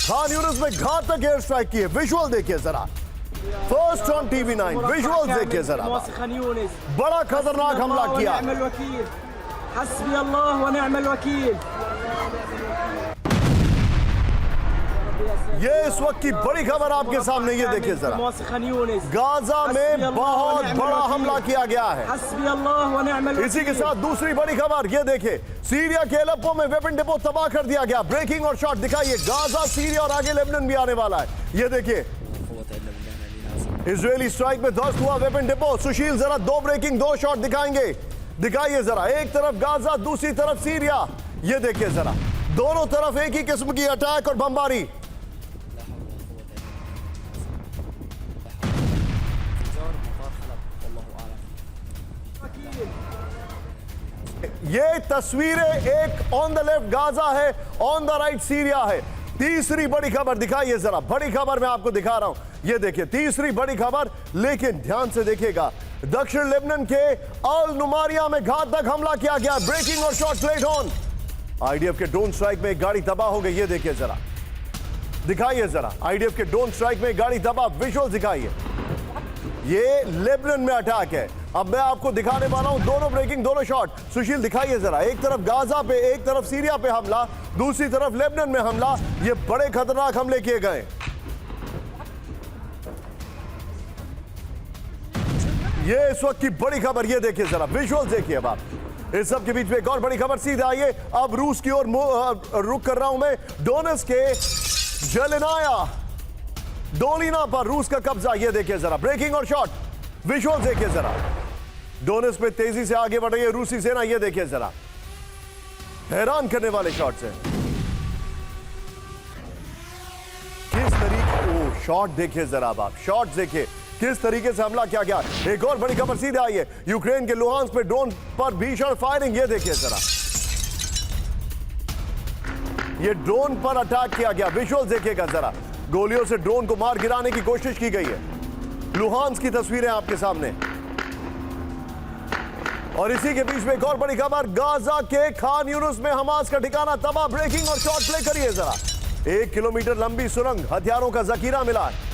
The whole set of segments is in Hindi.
खान यूनिस में घातक एयर स्ट्राइक की है। विजुअल देखिए जरा, फर्स्ट ऑन टीवी9, विजुअल देखिए जरा, बड़ा खतरनाक हमला किया। हस्बी अल्लाह व निअमल वकील। ये इस वक्त की बड़ी खबर आपके सामने, ये देखिए जरा, गाजा में बहुत बड़ा हमला किया गया है। हस्बी अल्लाह व निअमल वकील। इसी के साथ दूसरी बड़ी खबर, ये देखिए, सीरिया के एलेप्पो में वेपन डिपो तबाह कर दिया गया। ब्रेकिंग और शॉट दिखाइए, गाजा, सीरिया और आगे लेबनान भी आने वाला है। ये देखिए, इजरायली स्ट्राइक में ध्वस्त हुआ वेपन डिपो। सुशील जरा दो ब्रेकिंग, दो शॉट दिखाएंगे, दिखाइए जरा, एक तरफ गाजा, दूसरी तरफ सीरिया। ये देखिए जरा, दोनों तरफ एक ही किस्म की अटैक और बमबारी। ये तस्वीरें एक ऑन द लेफ्ट गाजा है, ऑन द राइट सीरिया है। तीसरी बड़ी खबर दिखाइए जरा, बड़ी खबर मैं आपको दिखा रहा हूं। ये देखिए तीसरी बड़ी खबर, लेकिन ध्यान से देखिएगा, दक्षिण लेबनान के अल नुमारिया में घातक हमला किया गया। ब्रेकिंग और शॉट प्लेट ऑन। आईडीएफ के ड्रोन स्ट्राइक में एक गाड़ी तबाह हो गई। ये देखिए जरा, दिखाइए जरा, आईडीएफ के ड्रोन स्ट्राइक में एक गाड़ी तबाह। विजुअल दिखाइए, ये लेबनान में अटैक है। अब मैं आपको दिखाने वाला हूं दोनों ब्रेकिंग, दोनों शॉट। सुशील दिखाइए जरा, एक तरफ गाजा पे, एक तरफ सीरिया पे हमला, दूसरी तरफ लेबनान में हमला। ये बड़े खतरनाक हमले किए गए। ये इस वक्त की बड़ी खबर, ये देखिए जरा, विजुअल देखिए। अब आप इस सब के बीच में एक और बड़ी खबर, सीधे आइए अब रूस की ओर रुक कर रहा हूं मैं। डोनेट्स्क के जेलेनाया डोलिना पर रूस का कब्जा। ये देखिए जरा, ब्रेकिंग और शॉट, विजुअल देखिए जरा। डोनेट्स्क में तेजी से आगे बढ़ रही है रूसी सेना। ये देखिए जरा, हैरान करने वाले शॉट्स हैं। किस तरीके, शॉट देखिए जरा, आप शॉट देखिए किस तरीके से हमला किया गया। एक और बड़ी खबर सीधे आई है, यूक्रेन के लुहांस्क पे ड्रोन पर भीषण फायरिंग। ये देखिए जरा, ये ड्रोन पर अटैक किया गया। विजुअल देखिएगा जरा, गोलियों से ड्रोन को मार गिराने की कोशिश की गई है। लुहांस्क की तस्वीरें आपके सामने। और इसी के बीच में एक और बड़ी खबर, गाजा के खान यूनिस में हमास का ठिकाना तबाह। ब्रेकिंग और शॉट प्ले करिए जरा, 1 किलोमीटर लंबी सुरंग, हथियारों का जखीरा मिला है।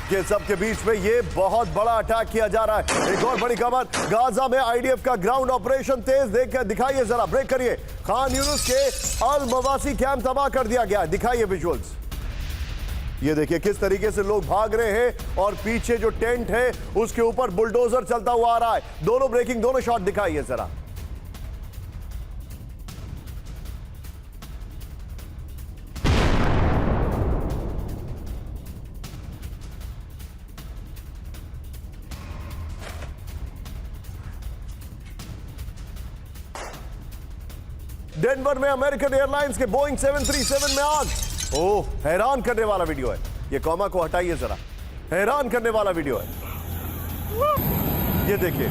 के सबके बीच में ये बहुत बड़ा अटैक किया जा रहा है। एक और बड़ी खबर, गाजा में आईडीएफ का ग्राउंड ऑपरेशन तेज देखकर दिखाइए जरा, ब्रेक करिए। खान यूनिस के अल मवासी कैंप तबाह कर दिया गया। दिखाइए विजुअल्स, ये देखिए किस तरीके से लोग भाग रहे हैं और पीछे जो टेंट है उसके ऊपर बुलडोजर चलता हुआ आ रहा है। दोनों ब्रेकिंग, दोनों शॉट दिखाइए जरा। डेनवर में अमेरिकन एयरलाइंस के बोइंग 737 में आग। ओह, हैरान करने वाला वीडियो है ये। कॉमा को हटाइए जरा, हैरान करने वाला वीडियो है। ये देखिए,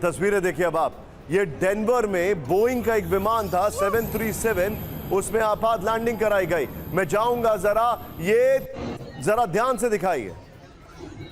तस्वीरें देखिए अब आप। ये डेनवर में बोइंग का एक विमान था 737, उसमें आपात लैंडिंग कराई गई। मैं जाऊंगा जरा, ये जरा ध्यान से दिखाइए।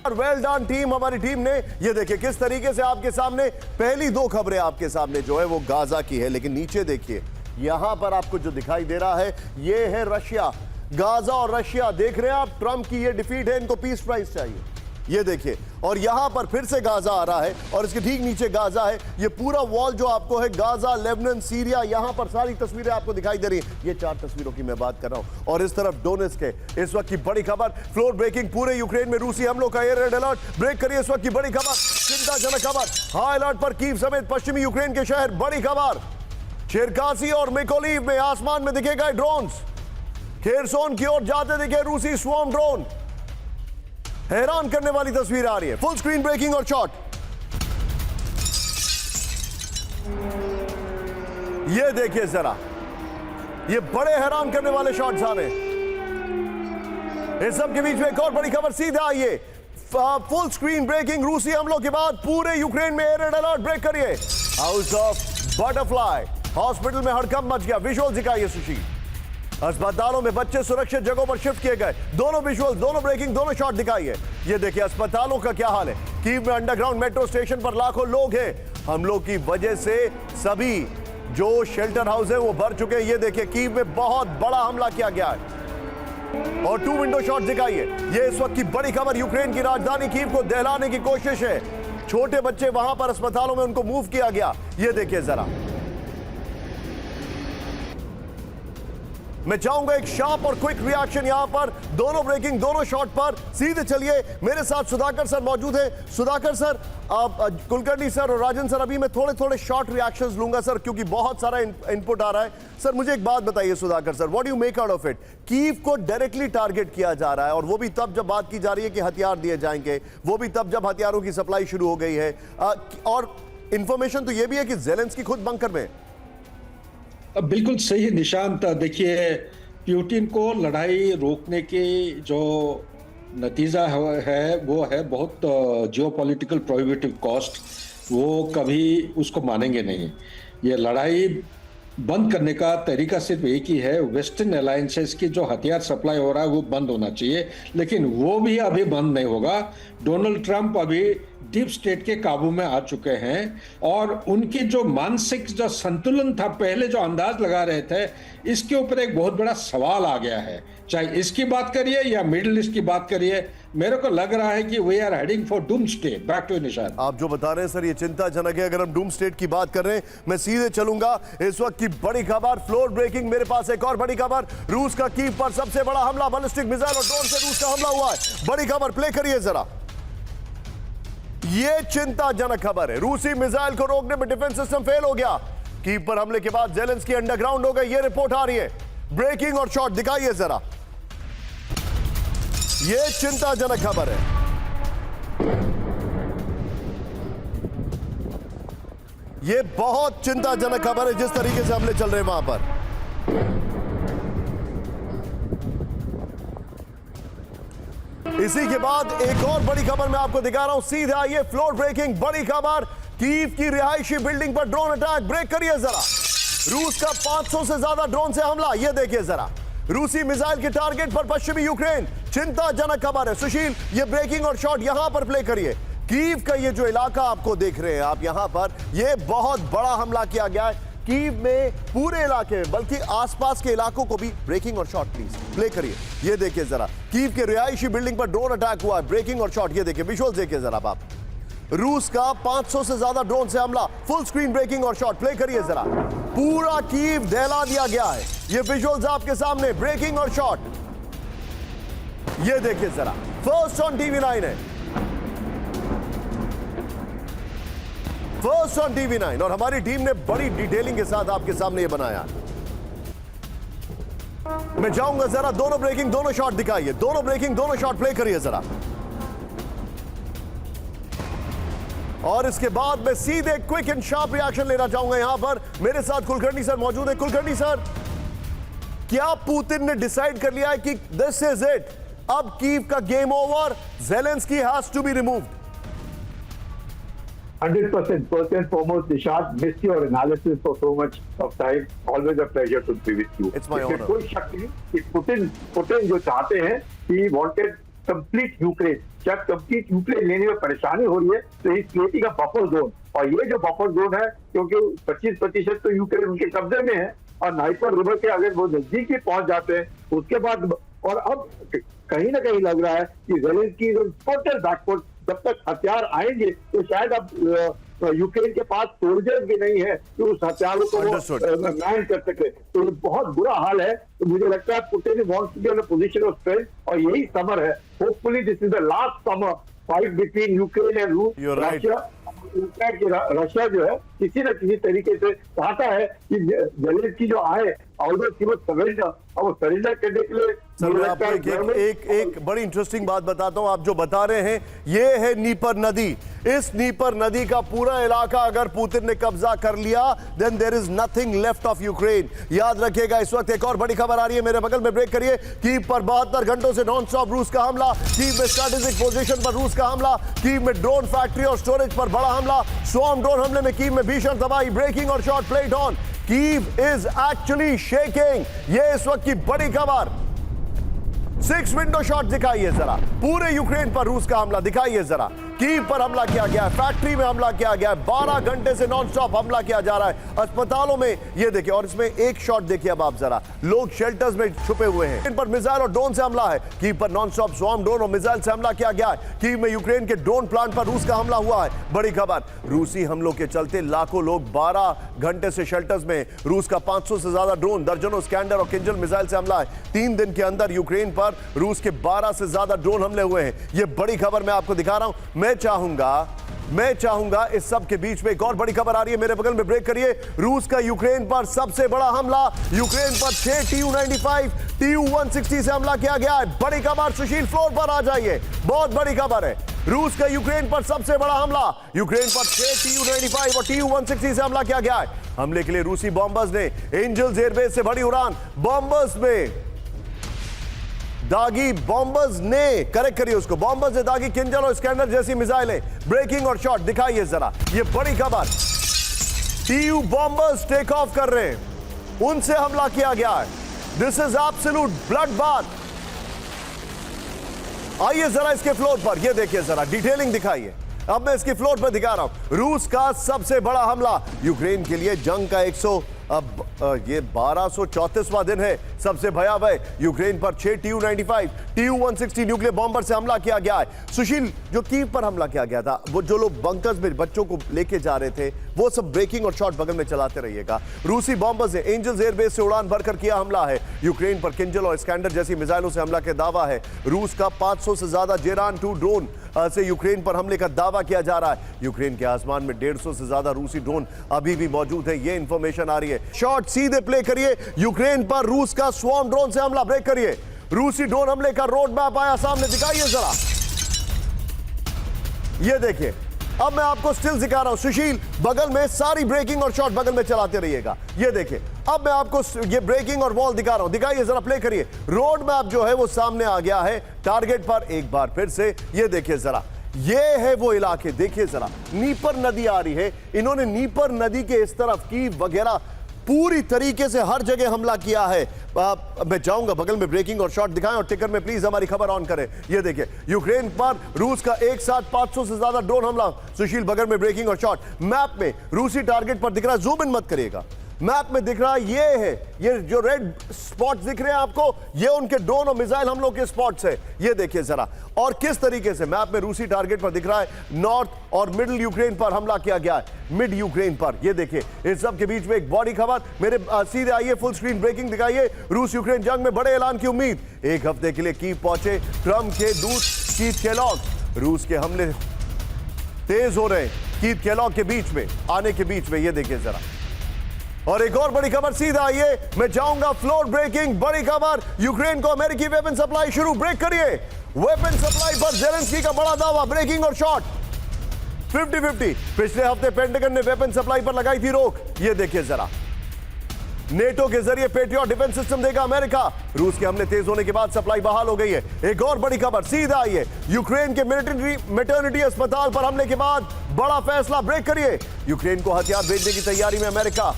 वेल डन टीम, हमारी टीम ने। ये देखिए किस तरीके से आपके सामने पहली दो खबरें आपके सामने जो है वो गाजा की है, लेकिन नीचे देखिए यहां पर आपको जो दिखाई दे रहा है ये है रशिया। गाजा और रशिया देख रहे हैं आप, ट्रंप की ये डिफीट है, इनको पीस प्राइज चाहिए। ये देखिए, और यहां पर फिर से गाजा आ रहा है और इसके ठीक नीचे गाजा है। ये पूरा वॉल जो आपको है, गाजा, लेबनान, सीरिया, यहां पर सारी तस्वीरें आपको दिखाई दे रही हैं। ये 4 तस्वीरों की मैं बात कर रहा हूं। और इस तरफ डोनेट्स्क के इस वक्त की बड़ी खबर, फ्लोर ब्रेकिंग, पूरे यूक्रेन में रूसी हमलों का एयर रेड अलर्ट। ब्रेक करिए इस वक्त की बड़ी खबर, चिंताजनक खबर, हाई अलर्ट पर कीव समेत पश्चिमी यूक्रेन के शहर। बड़ी खबर, चेरकासी और मिकोलीव में आसमान में दिखेगा ड्रोन्स। खेरसोन की ओर जाते दिखे रूसी स्वॉर्म ड्रोन। हैरान करने वाली तस्वीर आ रही है, फुल स्क्रीन ब्रेकिंग और शॉट। ये देखिए जरा, ये बड़े हैरान करने वाले शॉट्स आ रहे हैं। इस सब के बीच में एक और बड़ी खबर सीधा आई है। फुल स्क्रीन ब्रेकिंग, रूसी हमलों के बाद पूरे यूक्रेन में एयर अलर्ट ब्रेक करिए। हाउस ऑफ बटरफ्लाई हॉस्पिटल में हड़कंप मच गया। विजुअल दिखाइए सुशील। अस्पतालों में बच्चे सुरक्षित जगहों पर शिफ्ट किए गए। दोनों विजुअल, दोनों ब्रेकिंग, दोनों शॉट दिखाइए। ये देखिए अस्पतालों का क्या हाल है। कीव में अंडरग्राउंड मेट्रो स्टेशन पर लाखों लोग हैं। हमलों की वजह से सभी जो शेल्टर हाउस है वो भर चुके हैं। ये देखिए कीव में बहुत बड़ा हमला किया गया है। और 2 विंडो शॉट दिखाइए। ये इस वक्त की बड़ी खबर, यूक्रेन की राजधानी कीव को दहलाने की कोशिश है। छोटे बच्चे वहां पर अस्पतालों में उनको मूव किया गया। ये देखिए जरा, मैं चाहूंगा एक शार्प और क्विक रिएक्शन यहां पर, दोनों ब्रेकिंग, दोनों शॉट पर। सीधे चलिए, मेरे साथ सुधाकर सर मौजूद हैं। सुधाकर सर, कुलकर्णी सर और राजन सर, अभी मैं थोड़े थोड़े शॉर्ट रिएक्शंस लूंगा सर, क्योंकि बहुत सारा इनपुट आ रहा है। सर मुझे एक बात बताइए Sudhakar sir, what do you make out of it? Kyiv को डायरेक्टली टारगेट किया जा रहा है, और वो भी तब जब बात की जा रही है कि हथियार दिए जाएंगे, वो भी तब जब हथियारों की सप्लाई शुरू हो गई है। और इंफॉर्मेशन तो ये भी है कि ज़ेलेंस्की खुद बंकर में। बिल्कुल सही निशांत। देखिए, पुतिन को लड़ाई रोकने के जो नतीजा है वो है बहुत जियोपॉलिटिकल प्रोहिबिटिव कॉस्ट। वो कभी उसको मानेंगे नहीं। ये लड़ाई बंद करने का तरीका सिर्फ एक ही है, वेस्टर्न अलायंसेस की जो हथियार सप्लाई हो रहा है वो बंद होना चाहिए, लेकिन वो भी अभी बंद नहीं होगा। डोनाल्ड ट्रंप अभी डीप स्टेट के काबू में आ चुके हैं, और उनकी जो मानसिक जो संतुलन था, पहले जो अंदाज लगा रहे थे, इसके ऊपर एक बहुत बड़ा सवाल आ गया है। चाहे इसकी बात करिए या मिडिल ईस्ट की बात करिए, मेरे को लग रहा है कि we are heading for doom state. Back to Nishan. आप जो बता रहे हैं सर, ये चिंताजनक है। अगर हम डूम स्टेट की बात कर रहे हैं, मैं सीधे चलूंगा इस वक्त की बड़ी खबर, फ्लोर ब्रेकिंग। मेरे पास एक और बड़ी खबर, रूस का कीव पर सबसे बड़ा हमला, बैलिस्टिक मिसाइल और ड्रोन से रूस का हमला हुआ है। बड़ी खबर प्ले करिए जरा। ये चिंताजनक खबर है। रूसी मिसाइल को रोकने में डिफेंस सिस्टम फेल हो गया। कीव पर हमले के बाद ज़ेलेंस्की अंडरग्राउंड हो गए, ये रिपोर्ट आ रही है। ब्रेकिंग और शॉट दिखाइए जरा। ये चिंताजनक खबर है। ये बहुत चिंताजनक खबर है जिस तरीके से हमले चल रहे हैं वहां पर। इसी के बाद एक और बड़ी खबर मैं आपको दिखा रहा हूं, सीधे आइए। फ्लोर ब्रेकिंग बड़ी खबर, कीव की रिहायशी बिल्डिंग पर ड्रोन अटैक। ब्रेक करिए जरा। रूस का 500 से ज्यादा ड्रोन से हमला। यह देखिए जरा, रूसी मिसाइल के टारगेट पर पश्चिमी यूक्रेन। चिंताजनक खबर है। सुशील, ये ब्रेकिंग और शॉट यहां पर प्ले करिए। कीव का ये जो इलाका आपको देख रहे हैं आप यहां पर, ये बहुत बड़ा हमला किया गया है। कीव में पूरे इलाके में, बल्कि आसपास के इलाकों को भी। ब्रेकिंग और शॉट प्लीज प्ले करिए। ये देखिए जरा, कीव के रिहायशी बिल्डिंग पर ड्रोन अटैक हुआ है। ब्रेकिंग और शॉट ये देखिए, विजुअल देखिए जरा आप। रूस का 500 से ज्यादा ड्रोन से हमला। फुल स्क्रीन ब्रेकिंग और शॉट प्ले करिए जरा। पूरा कीव दहला दिया गया है। ये विजुअल्स आपके सामने, ब्रेकिंग और शॉट ये देखिए जरा। फर्स्ट ऑन TV9 है, फर्स्ट ऑन TV9, और हमारी टीम ने बड़ी डिटेलिंग के साथ आपके सामने ये बनाया। मैं जाऊंगा जरा, दोनों ब्रेकिंग दोनों शॉट दिखाइए। दोनों ब्रेकिंग दोनों शॉट प्ले करिए जरा। और इसके बाद मैं सीधे क्विक एंड शार्प रिएक्शन लेना चाहूंगा। यहां पर मेरे साथ कुलकर्णी सर मौजूद है। कुलकर्णी सर, क्या पुतिन ने डिसाइड कर लिया है कि दिस इज इट, अब कीव का game over, Zelensky has to be removed? 100%. First and foremost, Nishant, missed your analysis for so much of time. Always a pleasure to be with you. It's my honor. कोई शक नहीं कि पुतिन जो चाहते हैं, he wanted complete Ukraine. जब complete Ukraine लेने में परेशानी हो रही है, तो he's creating a buffer zone. और ये जो buffer zone है, क्योंकि 25% तो यूक्रेन उनके कब्जे में है, और नाइपर रिवर के अगर वो नजदीक ही पहुंच जाते हैं, उसके बाद, और अब कहीं ना कहीं लग रहा है कि ज़ेलेंस्की टोटल बैकवर्ड, जब तक हथियार आएंगे तो शायद अब यूक्रेन के पास सोल्जर्स भी नहीं है कि उस हथियारों को मैन कर सके। तो बहुत बुरा हाल है। तो मुझे लगता है Putin wants to be in a position of strength, और यही समर है। Hopefully this is the last summer fight between Ukraine and रूस। रशिया जो है किसी न किसी तरीके से चाहता है कि ज़ेलेंस्की जो आए ऑल्दो शी वाज सरेंडर, और वो सरेंडर करने के लिए सर मैं आपको एक बड़ी इंटरेस्टिंग बात बताता हूं। आप जो बता रहे हैं ये है नीपर नदी। इस नीपर नदी का पूरा इलाका अगर पुतिन ने कब्जा कर लिया then there is nothing left of Ukraine. याद रखिएगा। इस वक्त एक और बड़ी खबर आ रही है मेरे बगल में, ब्रेक करिए। कीव पर 72 घंटों से नॉन स्टॉप रूस का हमला, कीव में स्ट्रेटेजिक पोजीशन पर रूस का हमला, कीव में ड्रोन फैक्ट्री और स्टोरेज पर बड़ा हमला, स्वॉर्म ड्रोन हमले में कीव में भीषण तबाही, ब्रेकिंग और short plate on, Kyiv is actually shaking. ये इस वक्त की बड़ी खबर। 6 विंडो शॉट दिखाइए जरा, पूरे यूक्रेन पर रूस का हमला दिखाइए जरा। कीव पर हमला किया गया है, फैक्ट्री में हमला किया गया है, 12 घंटे से नॉन स्टॉप हमला किया जा रहा है अस्पतालों में। ये देखिए, और इसमें एक शॉट देखिए अब आप जरा, लोग शेल्टर्स में छुपे हुए हैं। इन पर मिसाइल और ड्रोन से हमला है। कीव पर नॉन स्टॉप स्वॉर्म ड्रोन और मिसाइल से हमला किया गया है। कीव में यूक्रेन के ड्रोन प्लांट पर रूस का हमला हुआ है। बड़ी खबर, रूसी हमलों के चलते लाखों लोग 12 घंटे से शेल्टर्स में। रूस का 500 से ज्यादा ड्रोन, दर्जनों स्कैंडर और किंजल मिसाइल से हमला है। 3 दिन के अंदर यूक्रेन पर रूस के 12 से ज्यादा ड्रोन हमले हुए हैं। ये बड़ी खबर मैं आपको दिखा रहा हूं। मैं चाहूंगा इस सब के बीच में एक और बड़ी खबर आ रही है मेरे बगल में, ब्रेक करिए। रूस का यूक्रेन पर सबसे बड़ा हमला, यूक्रेन पर 6 Tu-95 Tu-160 से हमला किया गया है। बड़ी खबर, सुशील फ्लोर पर आ जाइए, बहुत बड़ी खबर है। रूस का यूक्रेन पर सबसे बड़ा हमला, यूक्रेन पर 6 Tu-95 और Tu-160 से हमला किया गया है। हमले के लिए रूसी बॉम्बर्स ने एंजल्स एयरबेस से बड़ी उड़ान, बॉम्बर्स में दागी, बॉम्बर्स ने, करेक्ट करिए उसको, बॉम्बर्स ने दागी किंजल और स्कैंडर जैसी मिसाइलें, ब्रेकिंग और शॉट दिखाइए जरा। ये बड़ी खबर, TU बॉम्बर्स टेक ऑफ कर रहे हैं, उनसे हमला किया गया है। This is absolute blood bath. आइए जरा इसके फ्लोर पर, ये देखिए जरा, डिटेलिंग दिखाइए। अब मैं इसकी फ्लोर पर दिखा रहा हूं, रूस का सबसे बड़ा हमला यूक्रेन के लिए जंग का ये 1234वां दिन है, सबसे भयावह। यूक्रेन पर 6 Tu-95 Tu-160 न्यूक्लियर बॉम्बर से हमला किया गया है। सुशील, जो कीव पर हमला किया गया था, वो जो लोग बंकर्स में बच्चों को लेके जा रहे थे, वो सब ब्रेकिंग और शॉट बगल में चलाते रहिएगा। रूसी बॉम्बर्स ने एंजल्स एयरबेस से उड़ान भरकर किया हमला है। यूक्रेन पर किंजल और स्कैंडर जैसी मिसाइलों से हमला के दावा है। रूस का 500 से ज्यादा जेरान 2 ड्रोन से यूक्रेन पर हमले का दावा किया जा रहा है। यूक्रेन के आसमान में 150 से ज्यादा रूसी ड्रोन अभी भी मौजूद है, ये इंफॉर्मेशन आ रही है। शॉट सीधे प्ले करिए। यूक्रेन पर रूस का स्वॉर्म ड्रोन से हमला, ब्रेक करिए। रूसी ड्रोन हमले का रोड मैप आया सामने, दिखाइए जरा। ये देखिए, अब मैं आपको स्टिल दिखा रहा हूं। सुशील, बगल में सारी ब्रेकिंग और शॉट बगल में चलाते रहिएगा। ये देखिए, अब मैं आपको ये ब्रेकिंग और वॉल दिखा रहा हूं, दिखाइए जरा, प्ले करिए। रोड मैप जो है वो सामने आ गया है टारगेट पर एक बार फिर से। ये देखिए जरा, ये है वो इलाके, देखिए जरा, नीपर नदी आ रही है। इन्होंने नीपर नदी के इस तरफ की वगैरह पूरी तरीके से हर जगह हमला किया है। मैं चाहूंगा बगल में ब्रेकिंग और शॉट दिखाएं और टिकर में प्लीज हमारी खबर ऑन करें। ये देखिए, यूक्रेन पर रूस का एक साथ 500 से ज्यादा ड्रोन हमला। सुशील, बगल में ब्रेकिंग और शॉट, मैप में रूसी टारगेट पर दिख रहा है, जूम इन मत करिएगा, मैप में दिख रहा है, ये है, ये जो रेड स्पॉट्स दिख रहे हैं आपको, ये उनके ड्रोन और मिसाइल हमलों के स्पॉट्स है। ये देखिए जरा, और किस तरीके से मैप में रूसी टारगेट पर दिख रहा है नॉर्थ और मिडिल यूक्रेन पर हमला किया गया है, मिड यूक्रेन पर। ये देखिए, इस सब के बीच में एक बड़ी खबर मेरे सीधे आइए, फुल स्क्रीन ब्रेकिंग दिखाइए। रूस यूक्रेन जंग में बड़े ऐलान की उम्मीद। एक हफ्ते के लिए कीव पहुंचे ट्रंप के दूत कीथ केलॉग। रूस के हमले तेज हो रहे कीथ केलॉग के बीच में, आने के बीच में। ये देखिए जरा, और एक और बड़ी खबर सीधा आइए, मैं जाऊंगा फ्लोर ब्रेकिंग। बड़ी खबर, यूक्रेन को अमेरिकी वेपन सप्लाई शुरू, ब्रेक करिए। वेपन सप्लाई पर जेलेंस्की का बड़ा दावा, ब्रेकिंग और शॉट 50-50। पिछले हफ्ते पेंटागन ने वेपन सप्लाई पर लगाई थी रोक। ये देखिए जरा, नेटो के जरिए पेट्रियट डिफेंस सिस्टम देगा अमेरिका। रूस के हमले तेज होने के बाद सप्लाई बहाल हो गई है। एक और बड़ी खबर सीधा आइए, यूक्रेन के मैटरनिटी अस्पताल पर हमले के बाद बड़ा फैसला, ब्रेक करिए। यूक्रेन को हथियार भेजने की तैयारी में अमेरिका।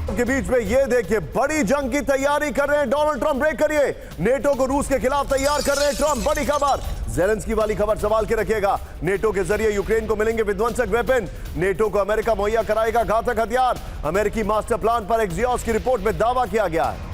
के बीच में ये देखिए, बड़ी जंग की तैयारी कर रहे हैं डोनाल्ड ट्रंप, ब्रेक करिए। नेटो को रूस के खिलाफ तैयार कर रहे हैं ट्रंप। बड़ी खबर, जेलेंस्की वाली खबर संभाल के रखिएगा। नेटो के जरिए यूक्रेन को मिलेंगे विध्वंसक वेपन। नेटो को अमेरिका मुहैया कराएगा घातक हथियार। अमेरिकी मास्टर प्लान पर एक्सियोस की रिपोर्ट में दावा किया गया है।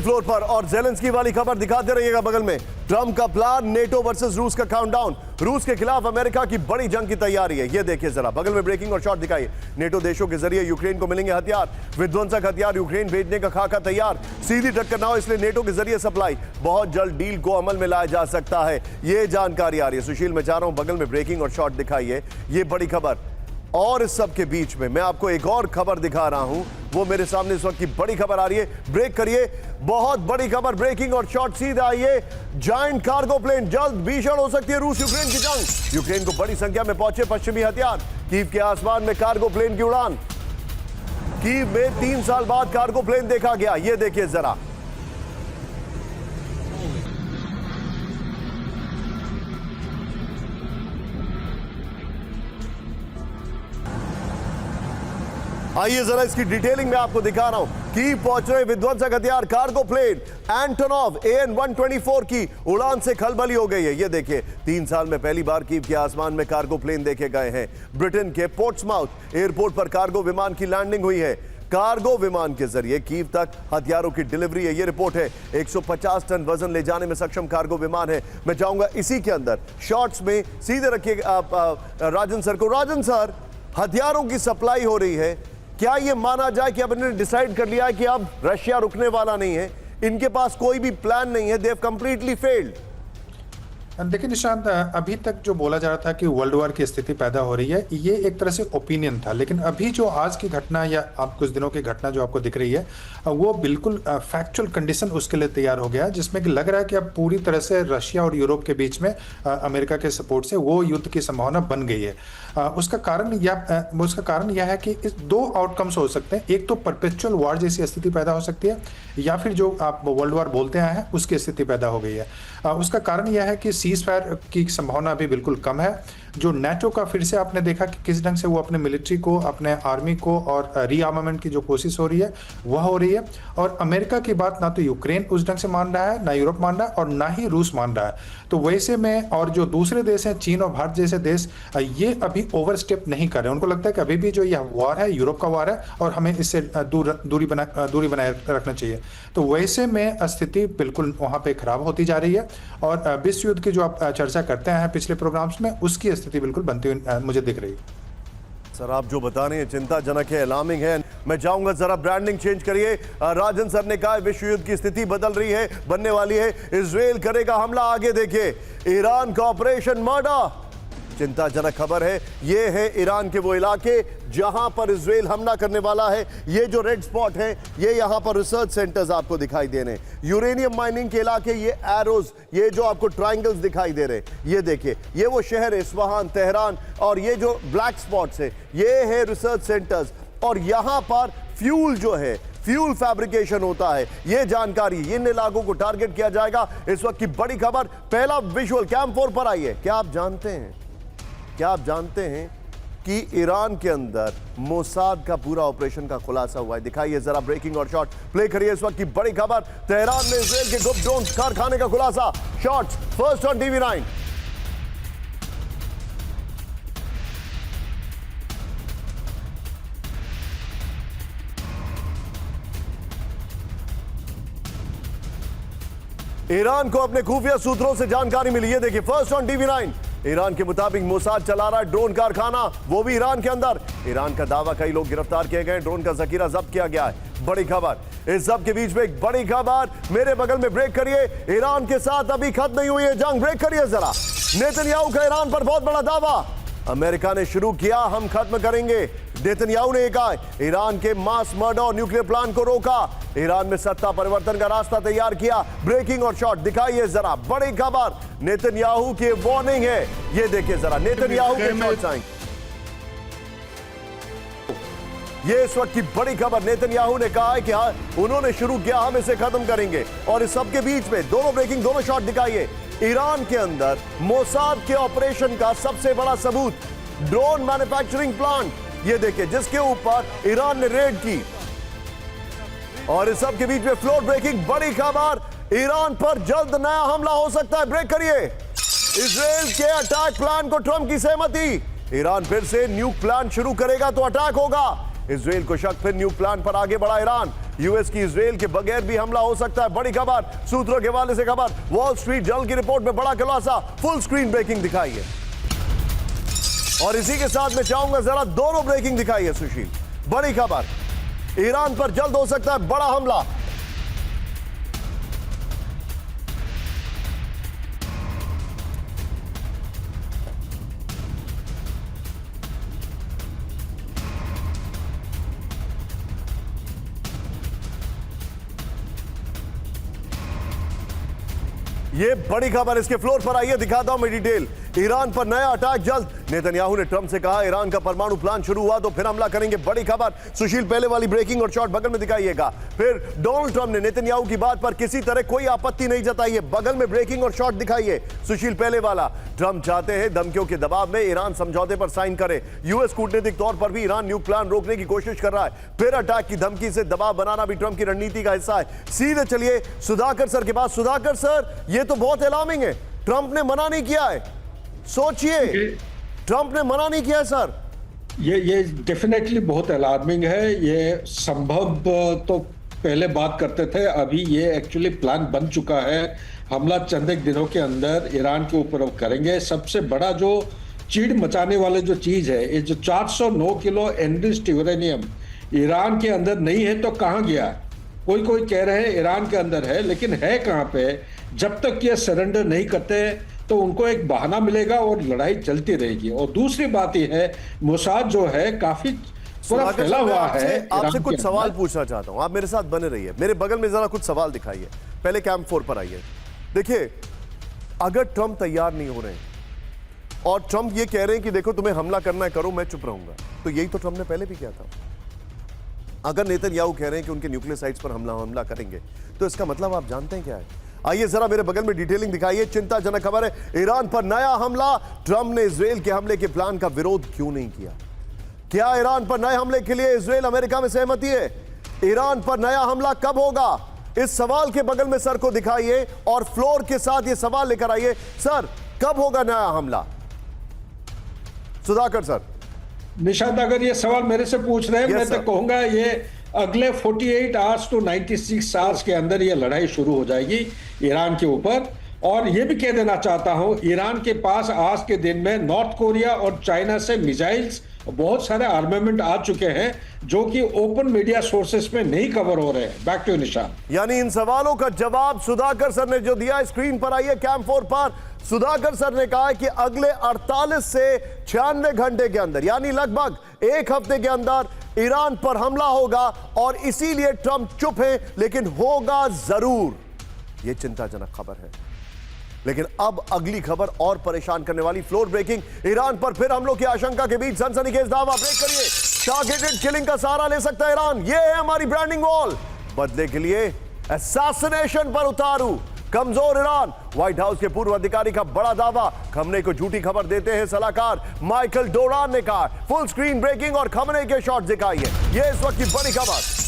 फ्लोर पर। और जेलेंस्की वाली खबर दिखाते रहिएगा बगल में। ट्रंप का प्लान, नेटो वर्सेस रूस का काउंटडाउन, रूस के खिलाफ अमेरिका की बड़ी जंग की तैयारी है। ये देखिए जरा बगल में ब्रेकिंग और शॉट दिखाइए। नेटो देशों के जरिए यूक्रेन को मिलेंगे हथियार, विध्वंसक हथियार यूक्रेन भेजने का खाका तैयार। सीधी टक्कर ना हो इसलिए नेटो के जरिए सप्लाई, बहुत जल्द डील को अमल में लाया जा सकता है। ये जानकारी आ रही है। सुशील, मैं चाह रहा हूं बगल में ब्रेकिंग और शॉट दिखाइए, ये बड़ी खबर। और इस सब के बीच में मैं आपको एक और खबर दिखा रहा हूं, वो मेरे सामने इस वक्त की बड़ी खबर आ रही है। ब्रेक करिए, बहुत बड़ी खबर, ब्रेकिंग और शॉट सीधा आइए। जायंट कार्गो प्लेन, जल्द भीषण हो सकती है रूस यूक्रेन की जंग। यूक्रेन को बड़ी संख्या में पहुंचे पश्चिमी हथियार, कीव के आसमान में कार्गो प्लेन की उड़ान। कीव में 3 साल बाद कार्गो प्लेन देखा गया। ये देखिए जरा, आइए जरा इसकी डिटेलिंग में आपको दिखा रहा हूं। कीव पहुंच रहे विध्वंसक हथियार कार्गो प्लेन एंटोनोव AN-124 की उड़ान से खलबली हो गई है। ये देखिए, 3 साल में पहली बार कीव के आसमान में कार्गो प्लेन देखे गए हैं। ब्रिटेन के पोर्ट्समाउथ एयरपोर्ट पर कार्गो विमान की लैंडिंग हुई है। कार्गो विमान के जरिए कीव तक हथियारों की डिलीवरी है। ये रिपोर्ट है। 150 टन वजन ले जाने में सक्षम कार्गो विमान है। मैं चाहूंगा इसी के अंदर शॉर्ट्स में सीधे रखिए राजन सर को। राजन सर, हथियारों की सप्लाई हो रही है, क्या यह माना जाए कि अब इन्होंने डिसाइड कर लिया है कि अब रशिया रुकने वाला नहीं है, इनके पास कोई भी प्लान नहीं है, दे हैव कंप्लीटली फेल्ड? देखिए निशांत, अभी तक जो बोला जा रहा था कि वर्ल्ड वॉर की स्थिति पैदा हो रही है, ये एक तरह से ओपिनियन था। लेकिन अभी जो आज की घटना या आप कुछ दिनों की घटना जो आपको दिख रही है, वो बिल्कुल फैक्चुअल कंडीशन उसके लिए तैयार हो गया है, जिसमें कि लग रहा है कि अब पूरी तरह से रशिया और यूरोप के बीच में अमेरिका के सपोर्ट से वो युद्ध की संभावना बन गई है। उसका कारण यह है कि इस 2 आउटकम्स हो सकते हैं। एक तो परपेचुअल वॉर जैसी स्थिति पैदा हो सकती है, या फिर जो आप वर्ल्ड वॉर बोलते आए हैं उसकी स्थिति पैदा हो गई है। उसका कारण यह है कि सीज फायर की संभावना अभी बिल्कुल कम है। जो नेटो का फिर से आपने देखा कि किस ढंग से वो अपने मिलिट्री को, अपने आर्मी को और रीआर्मामेंट की जो कोशिश हो रही है वह हो रही है। और अमेरिका की बात ना तो यूक्रेन उस ढंग से मान रहा है, ना यूरोप मान रहा है और ना ही रूस मान रहा है। तो वैसे में और जो दूसरे देश हैं, चीन और भारत जैसे देश, ये अभी ओवरस्टेप नहीं कर रहे। उनको लगता है कि अभी भी जो यह वॉर है यूरोप का वॉर है और हमें इससे दूरी बनाए रखना चाहिए। तो वैसे में स्थिति बिल्कुल वहां पे खराब होती जा रही है। और विश्व युद्ध की जो आप चर्चा करते हैं पिछले प्रोग्राम्स में, उसकी स्थिति बिल्कुल बनती हुई मुझे दिख रही है। सर, आप जो बता रहे हैं चिंताजनक है, अलार्मिंग है। मैं चाहूंगा जरा ब्रांडिंग चेंज करिए। राजन सर ने कहा विश्व युद्ध की स्थिति बदल रही है, बनने वाली है। इजराइल करेगा हमला। आगे देखिए, ईरान का ऑपरेशन मर्डर, चिंताजनक खबर है। ये है ईरान के वो इलाके जहां पर इजराइल हमला करने वाला है। ये जो रेड स्पॉट है, ये यहां पर रिसर्च सेंटर्स आपको दिखाई दे रहे हैं, यूरेनियम माइनिंग के इलाके। ये एरोज, ये जो आपको ट्रायंगल्स दिखाई दे रहे हैं, ये देखिए, ये वो शहर है इस्फहान, तेहरान। और ये जो ब्लैक स्पॉट्स है, ये है रिसर्च सेंटर्स। और यहां पर फ्यूल जो है, फ्यूल फैब्रिकेशन होता है। ये जानकारी, इन इलाकों को टारगेट किया जाएगा। इस वक्त की बड़ी खबर, पहला विजुअल कैंप 4 पर आई है। क्या आप जानते हैं कि ईरान के अंदर मोसाद का पूरा ऑपरेशन का खुलासा हुआ है? दिखाइए जरा ब्रेकिंग और शॉट प्ले करिए। इस वक्त की बड़ी खबर, तेहरान में इजराइल के गुप्त ड्रोन कारखाने का खुलासा। Shots first on TV9। Iran को अपने खुफिया सूत्रों से जानकारी मिली। ये देखिए, फर्स्ट ऑन TV9। ईरान के मुताबिक मोसाद चला रहा है ड्रोन कारखाना, वो भी ईरान के अंदर। ईरान का दावा, कई लोग गिरफ्तार किए गए, ड्रोन का जखीरा जब्त किया गया है। बड़ी खबर। इस सब के बीच में एक बड़ी खबर मेरे बगल में, ब्रेक करिए। ईरान के साथ अभी खत्म नहीं हुई है जंग। ब्रेक करिए जरा। नेतन्याहू का ईरान पर बहुत बड़ा दावा, अमेरिका ने शुरू किया, हम खत्म करेंगे। नेतन्याहू ने कहा ईरान के मास मर्डर और न्यूक्लियर प्लान को रोका, ईरान में सत्ता परिवर्तन का रास्ता तैयार किया। ब्रेकिंग और शॉट दिखाइए जरा, बड़ी खबर, नेतन्याहू की वार्निंग है। ये देखिए जरा, नेतन्याहू के शॉट्स आएंगे। ये इस वक्त की बड़ी खबर, नेतन्याहू ने कहा है कि हाँ, उन्होंने शुरू किया, हम इसे खत्म करेंगे। और इस सबके बीच में दोनों ब्रेकिंग, दोनों शॉट दिखाइए। ईरान के अंदर मोसाद के ऑपरेशन का सबसे बड़ा सबूत, ड्रोन मैन्युफैक्चरिंग प्लांट, ये देखिए, जिसके ऊपर ईरान ने रेड की। और इस सब के बीच में फ्लोर ब्रेकिंग, बड़ी खबर, ईरान पर जल्द नया हमला हो सकता है। ब्रेक करिए। इजराइल के अटैक प्लान को ट्रंप की सहमति, ईरान फिर से न्यूक प्लान शुरू करेगा तो अटैक होगा। इजराइल को शक, फिर न्यूक प्लान पर आगे बढ़ा ईरान। यूएस की इजराइल के बगैर भी हमला हो सकता है। बड़ी खबर सूत्रों के हवाले से खबर, वॉल स्ट्रीट जर्नल की रिपोर्ट में बड़ा खुलासा, फुल स्क्रीन ब्रेकिंग दिखाई है। और इसी के साथ मैं चाहूंगा जरा दोनों ब्रेकिंग दिखाई है सुशील। बड़ी खबर, ईरान पर जल्द हो सकता है बड़ा हमला। ये बड़ी खबर, इसके फ्लोर पर आइए दिखाता हूं मैं डिटेल। ईरान पर नया अटैक जल्द, नेतन्याहू ने ट्रंप से कहा ईरान का परमाणु प्लान शुरू हुआ तो फिर हमला करेंगे। बड़ी खबर सुशील, पहले वाली ब्रेकिंग और शॉट बगल में दिखाइएगा। फिर डोनाल्ड ट्रंप ने नेतन्याहू की बात पर किसी तरह कोई आपत्ति नहीं जताई है, बगल में ब्रेकिंग और शॉट दिखाइए सुशील पहले वाला। ट्रंप चाहते हैं धमकियों के दबाव में ईरान समझौते पर साइन करे। यूएस कूटनीतिक तौर पर भी ईरान न्यूक्लियर प्लान रोकने की कोशिश कर रहा है। फिर अटैक की धमकी से दबाव बनाना भी ट्रंप की रणनीति का हिस्सा है। सीधे चलिए सुधाकर सर के पास। सुधाकर सर, ये तो बहुत अलार्मिंग है, ट्रंप ने मना नहीं किया है। सोचिए, ट्रंप ने मना नहीं किया है सर। ये डेफिनेटली बहुत अलार्मिंग है। ये संभव तो पहले बात करते थे, अभी ये एक्चुअली प्लान बन चुका है। हमला चंद एक दिनों के अंदर ईरान के ऊपर करेंगे। सबसे बड़ा जो चीड़ मचाने वाले जो चीज है, ये जो 409 किलो एनरिच्ड यूरेनियम ईरान के अंदर नहीं है तो कहां गया? कोई कह रहे हैं ईरान के अंदर है, लेकिन है कहां पे? जब तक ये सरेंडर नहीं करते तो उनको एक बहाना मिलेगा और लड़ाई चलती रहेगी। और दूसरी बात यह है, मोसाद जो है काफी पूरा फैला हुआ है। आपसे कुछ सवाल पूछना चाहता हूं, आप मेरे साथ बने रहिए। मेरे बगल में जरा कुछ सवाल दिखाइए। पहले कैंप 4 पर आइए। देखिए, अगर ट्रंप तैयार नहीं हो रहे हैं और ट्रंप ये कह रहे हैं कि देखो तुम्हें हमला करना है करो, मैं चुप रहूंगा, तो यही तो ट्रंप ने पहले भी किया था। अगर नेतन्याहू कह रहे हैं कि उनके न्यूक्लियर साइट्स पर हमला करेंगे, तो इसका मतलब आप जानते हैं क्या है? आइए जरा मेरे बगल में डिटेलिंग दिखाइए। चिंताजनक खबर है, ईरान पर नया हमला। ट्रंप ने इजराइल के हमले के प्लान का विरोध क्यों नहीं किया? क्या ईरान पर नए हमले के लिए इजराइल अमेरिका में सहमति है? ईरान पर नया हमला कब होगा? इस सवाल के बगल में सर को दिखाइए और फ्लोर के साथ ये सवाल लेकर आइए। सर, कब होगा नया हमला? सुधाकर सर। निशांत, अगर ये सवाल मेरे से पूछ रहे हैं, मैं तो कहूंगा ये अगले 48 आवर्स टू 96 आवर्स के अंदर ये लड़ाई शुरू हो जाएगी ईरान के ऊपर। और ये भी कह देना चाहता हूं, ईरान के पास आज के दिन में नॉर्थ कोरिया और चाइना से मिसाइल्स, बहुत सारे आर्मामेंट आ चुके हैं जो कि ओपन मीडिया सोर्सेस में नहीं कवर हो रहे हैं। Back to Nishant. यानी इन सवालों का जवाब सुधाकर सर ने जो दिया, स्क्रीन पर आइए कैंप 4 पर। सुधाकर सर ने कहा कि अगले 48 से 96 घंटे के अंदर, यानी लगभग एक हफ्ते के अंदर ईरान पर हमला होगा और इसीलिए ट्रंप चुप है, लेकिन होगा जरूर। यह चिंताजनक खबर है। लेकिन अब अगली खबर और परेशान करने वाली, फ्लोर ब्रेकिंग। ईरान पर फिर हमलों की आशंका के बीच सनसनीखेज दावा। ब्रेक करिए। टारगेटेड किलिंग का सहारा ले सकता है ईरान, यह है हमारी ब्रांडिंग वॉल। बदले के लिए असैसिनेशन पर उतारू कमजोर ईरान। व्हाइट हाउस के पूर्व अधिकारी का बड़ा दावा, खमने को झूठी खबर देते हैं सलाहकार माइकल डोरान ने कहा। फुल स्क्रीन ब्रेकिंग और खमने के शॉट दिखाइए, यह इस वक्त की बड़ी खबर।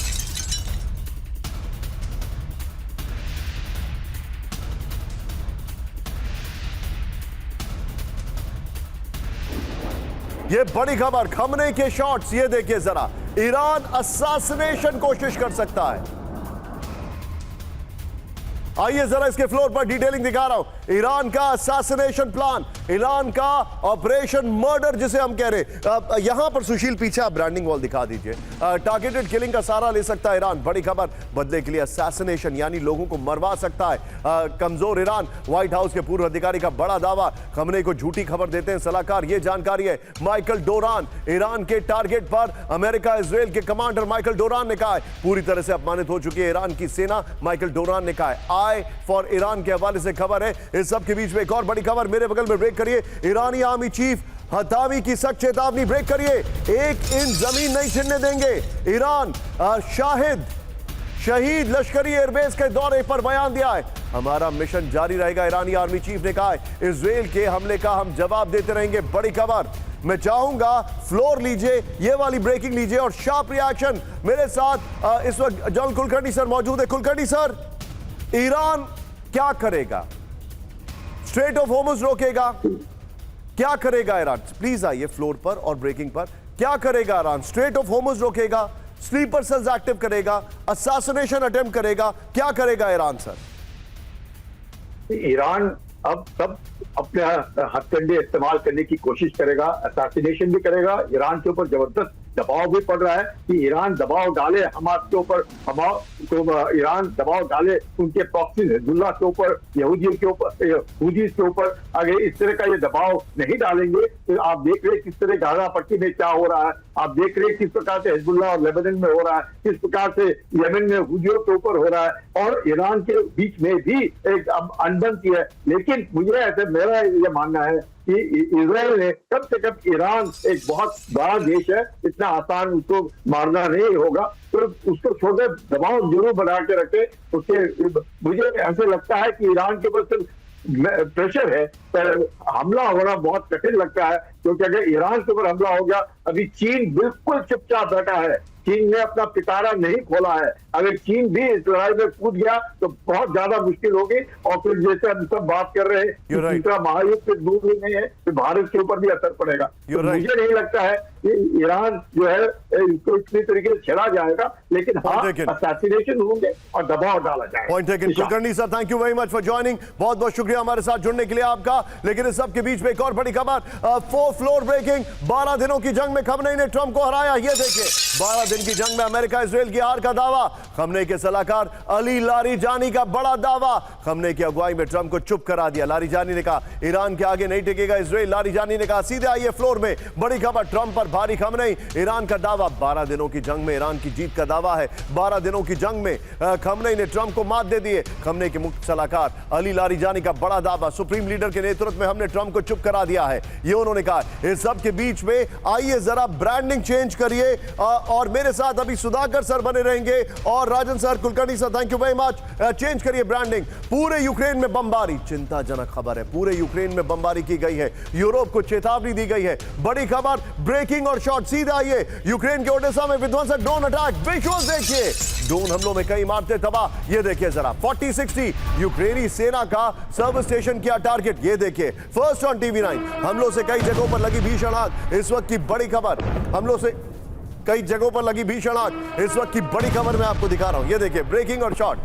ये बड़ी खबर, खमने के शॉट्स, ये देखिए जरा। ईरान असैसिनेशन कोशिश कर सकता है। आइए जरा इसके फ्लोर पर डिटेलिंग दिखा रहा हूं। ईरान का असैसिनेशन प्लान, ईरान का ऑपरेशन मर्डर जिसे हम कह रहे। यहां पर सुशील पीछे आप ब्रांडिंग वॉल दिखा दीजिए। टारगेटेड किलिंग का सहारा ले सकता है ईरान, बड़ी खबर। बदले के लिए असैसिनेशन, यानी लोगों को मरवा सकता है कमजोर ईरान। व्हाइट हाउस के पूर्व अधिकारी का बड़ा दावा, खमने को झूठी खबर देते हैं सलाहकार। यह जानकारी है माइकल डोरान। ईरान के टारगेट पर अमेरिका इजराइल के कमांडर माइकल डोरान ने कहा है पूरी तरह से अपमानित हो चुकी है ईरान की सेना। माइकल डोरान ने कहा है। आई फॉर ईरान के हवाले से खबर है। इस सब के बीच में एक और बड़ी खबर, मेरे बगल में ब्रेक करिए। ईरानी आर्मी चीफ हतामी की सख्त चेतावनी, ब्रेक करिए। 1 इंच जमीन नहीं छिनने देंगे। ईरान शहीद लश्करी एयरबेस के दौरे पर बयान दिया है। हमारा मिशन जारी रहेगा, ईरानी आर्मी चीफ ने कहा है। इजराइल के हमले का हम जवाब देते रहेंगे, बड़ी खबर। मैं चाहूंगा फ्लोर लीजिए, ये वाली ब्रेकिंग लीजिए और शार्प रिएक्शन। मेरे साथ इस वक्त जनरल कुलकर्णी सर मौजूद है। कुलकर्णी सर, ईरान क्या करेगा? स्ट्रेट ऑफ होर्मुज रोकेगा? क्या करेगा ईरान? प्लीज आइए फ्लोर पर और ब्रेकिंग पर। क्या करेगा ईरान? स्ट्रेट ऑफ होर्मुज रोकेगा, स्लीपर सेल्स एक्टिव करेगा, असैसिनेशन अटेम्प्ट करेगा, क्या करेगा ईरान सर? ईरान अब सब अपने हथकंडे इस्तेमाल करने की कोशिश करेगा, असैसिनेशन भी करेगा। ईरान के ऊपर जबरदस्त दबाव भी पड़ रहा है कि ईरान दबाव डाले हमास के ऊपर, ईरान दबाव डाले उनके प्रॉक्सी हिजबुल्लाह के ऊपर, यहूदियों के ऊपर, हुदीस के ऊपर। अगर इस तरह का ये दबाव नहीं डालेंगे तो आप देख रहे हैं किस तरह गाजा पट्टी में क्या हो रहा है, आप देख रहे हैं किस प्रकार से हिजबुल्लाह और लेबनान में हो रहा है, किस प्रकार से यमन में हुदियों के ऊपर हो रहा है, और ईरान के बीच में भी एक अनबन की है। लेकिन मुझे ऐसे मेरा ये मानना है कि इजराइल ने कम से कम, ईरान एक बहुत बड़ा देश है, इतना आसान उसको मारना नहीं होगा, तो उसको छोटे दबाव जरूर बना के रखे उसके। मुझे ऐसे लगता है कि ईरान के ऊपर सिर्फ प्रेशर है, पर हमला होना बहुत कठिन लगता है, क्योंकि अगर ईरान के ऊपर हमला हो गया, अभी चीन बिल्कुल चुपचाप बैठा है, चीन ने अपना पिटारा नहीं खोला है। अगर चीन भी इस लड़ाई में कूद गया तो बहुत ज्यादा मुश्किल होगी, और फिर जैसे हम सब बात कर रहे हैं कि तीसरा महायुद्ध से दूर भी नहीं है, तो भारत के ऊपर भी असर पड़ेगा। तो मुझे नहीं लगता है कि ईरान जो है इसको इतनी तरीके से छेड़ा जाएगा, लेकिन हाँ असैसिनेशन होंगे और दबाव डाला जाएगा। Point taken Kulkarni sir, thank you very much for joining, बहुत बहुत शुक्रिया हमारे साथ जुड़ने के लिए आपका। लेकिन इस सब के बीच में एक और बड़ी खबर, 4 फ्लोर ब्रेकिंग, 12 दिनों की जंग में खमनेई ने ट्रंप को हराया। ये देखिए 12 दिन की जंग में अमेरिका इसराइल की हार का दावा, खमनेई के सलाहकार अली लारीजानी का बड़ा दावा, खमनेई की अगुवाई में ट्रंप को चुप करा दिया। लारीजानी ने कहा ईरान के आगे नहीं टिकेगा इसराइल। लारीजानी ने कहा सीधे आइए फ्लोर में, बड़ी खबर, ट्रंप पर भारी खमनेई, ईरान का दावा, 12 दिनों की जंग में ईरान की जीत का दावा है। 12 दिनों की जंग में खमनेई ने ट्रंप को मात दे दी है। खमनेई के मुख्य सलाहकार अली लारीजानी का बड़ा दावा, सुप्रीम लीडर के नेतृत्व में हमने ट्रंप को चुप करा दिया है, ये उन्होंने कहा। इस सब के बीच में आइए जरा ब्रांडिंग चेंज करिए, और मेरे साथ अभी सुधाकर सर बने रहेंगे और Rajan sir, Kulkarni sir, thank you very much. Change करिए ब्रांडिंग। पूरे यूक्रेन में बमबारी, चिंताजनक खबर है, पूरे यूक्रेन में बमबारी की गई है, यूरोप को चेतावनी दी गई है। बड़ी खबर, ब्रेकिंग और शॉट, सीधे आइए यूक्रेन के ओडेसा में विध्वंसक ड्रोन अटैक, विजुअल्स देखिए। ड्रोन हमलों में कई इमारतें तबाह, ये देखिए जरा, 40-60 यूक्रेनी सेना का सर्व स्टेशन किया टारगेट, ये देखिए फर्स्ट ऑन टीवी9। हमलों से कई जगहों पर लगी भीषण आग, इस वक्त की बड़ी खबर, हमलों से कई जगहों पर लगी भीषण आग, इस वक्त की बड़ी खबर मैं आपको दिखा रहा हूं, ये देखिए ब्रेकिंग और शॉट।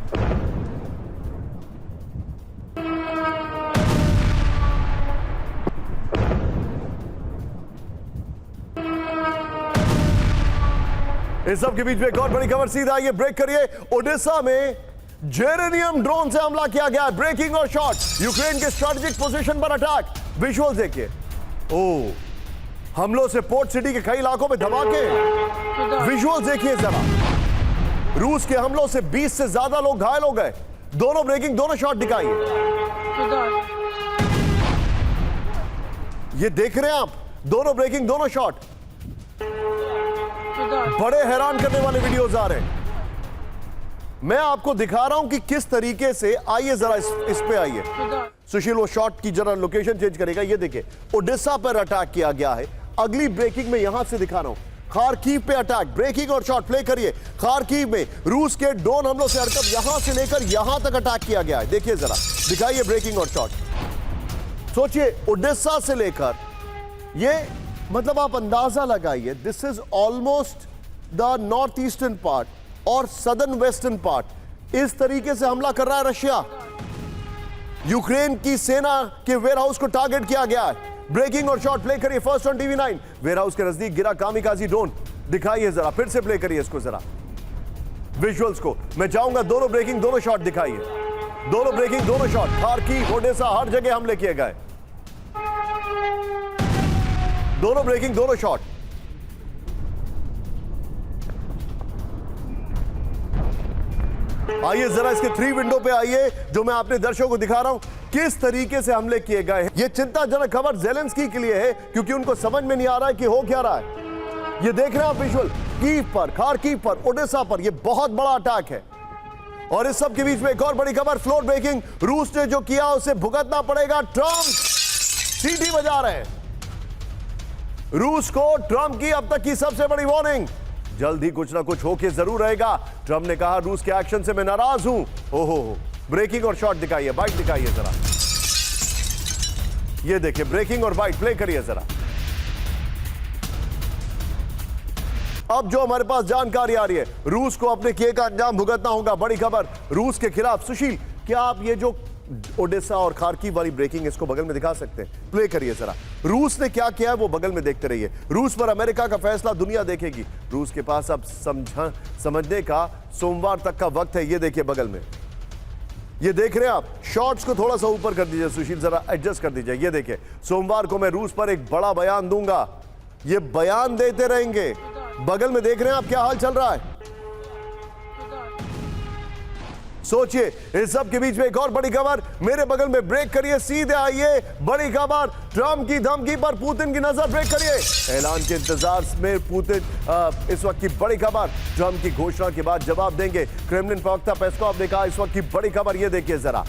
इस सब के बीच में एक और बड़ी खबर, सीधा आइए ब्रेक करिए। ओडेसा में जेरेनियम ड्रोन से हमला किया गया, ब्रेकिंग और शॉट, यूक्रेन के स्ट्रेटेजिक पोजीशन पर अटैक, विजुअल देखिए। ओ, हमलों से पोर्ट सिटी के कई इलाकों में धमाके, विजुअल्स देखिए जरा। रूस के हमलों से 20 से ज्यादा लोग घायल हो गए, दोनों ब्रेकिंग, दोनों शॉट दिखाइए। ये देख रहे हैं आप, दोनों ब्रेकिंग, दोनों शॉट, बड़े हैरान करने वाले वीडियोस आ रहे हैं। मैं आपको दिखा रहा हूं कि किस तरीके से, आइए जरा इस पे आइए सुशील, वो शॉट की जरा लोकेशन चेंज करेगा। ये देखिए ओडेसा पर अटैक किया गया है, अगली ब्रेकिंग में यहां से दिखा रहा हूं, खारकीव पे अटैक, ब्रेकिंग और शॉट प्ले करिए। खारकीव में रूस के ड्रोन हमलों से हरकत, यहां से लेकर यहां तक अटैक किया गया है, देखिए जरा, दिखाइए ब्रेकिंग और शॉट। सोचिए ओडेसा से लेकर ये, मतलब आप अंदाजा लगाइए, this is almost the north eastern part और सदर्न वेस्टर्न पार्ट, इस तरीके से हमला कर रहा है रशिया। यूक्रेन की सेना के वेयरहाउस को टारगेट किया गया है, ब्रेकिंग और शॉट प्ले करिए फर्स्ट ऑन टीवी9। वेयरहाउस के नजदीक गिरा कामिकाजी ड्रोन, दिखाइए जरा, फिर से प्ले करिए इसको जरा, विजुअल्स को। मैं चाहूंगा दोनों ब्रेकिंग, दोनों शॉट दिखाइए, दोनों ब्रेकिंग, दोनों शॉट, खारकीव, ओडेसा, हर जगह हमले किए गए, दोनों ब्रेकिंग, दोनों शॉट। आइए जरा इसके 3 विंडो पे आइए, जो मैं अपने दर्शकों को दिखा रहा हूं किस तरीके से हमले किए गए हैं। यह चिंताजनक खबर ज़ेलेंस्की के लिए है, क्योंकि उनको समझ में नहीं आ रहा है कि हो क्या रहा है। ये देख रहे हैं आप विजुअल, कीव पर, खारकीव पर, ओडेसा पर, यह बहुत बड़ा अटैक है। और इस सब के बीच में एक और बड़ी खबर, फ्लोर ब्रेकिंग, रूस ने जो किया उसे भुगतना पड़ेगा। ट्रंप सीटी बजा रहे हैं, रूस को ट्रंप की अब तक की सबसे बड़ी वार्निंग, जल्द ही कुछ ना कुछ होके जरूर रहेगा। ट्रंप ने कहा रूस के एक्शन से मैं नाराज हूं। ओहो, ब्रेकिंग और शॉट दिखाइए, बाइट दिखाइए जरा, ये देखिए ब्रेकिंग और बाइट प्ले करिए जरा। अब जो हमारे पास जानकारी आ रही है, रूस को अपने किए का अंजाम भुगतना होगा। बड़ी खबर रूस के खिलाफ। सुशील, क्या आप ये जो ओडेसा और खार्किव वाली ब्रेकिंग इसको बगल में दिखा सकते हैं? प्ले करिए जरा। रूस ने क्या किया है वो बगल में देखते रहिए। रूस पर अमेरिका का फैसला दुनिया देखेगी। रूस के पास अब समझने का सोमवार तक का वक्त है। ये देखिए बगल में, ये देख रहे हैं आप। शॉट्स को थोड़ा सा ऊपर कर दीजिए सुशील, जरा एडजस्ट कर दीजिए। ये देखिए, सोमवार को मैं रूस पर एक बड़ा बयान दूंगा। ये बयान देते रहेंगे। बगल में देख रहे हैं आप क्या हाल चल रहा है। सोचिए, इस सब के बीच में एक और बड़ी खबर मेरे बगल में। ब्रेक करिए, सीधे आइए। बड़ी खबर, ट्रंप की धमकी पर पुतिन की नजर। ब्रेक करिए। ऐलान के इंतजार में पुतिन। इस वक्त की बड़ी खबर, ट्रंप की घोषणा के बाद जवाब देंगे। क्रेमलिन प्रवक्ता पेस्कोव ने कहा। इस वक्त की बड़ी खबर ये देखिए जरा।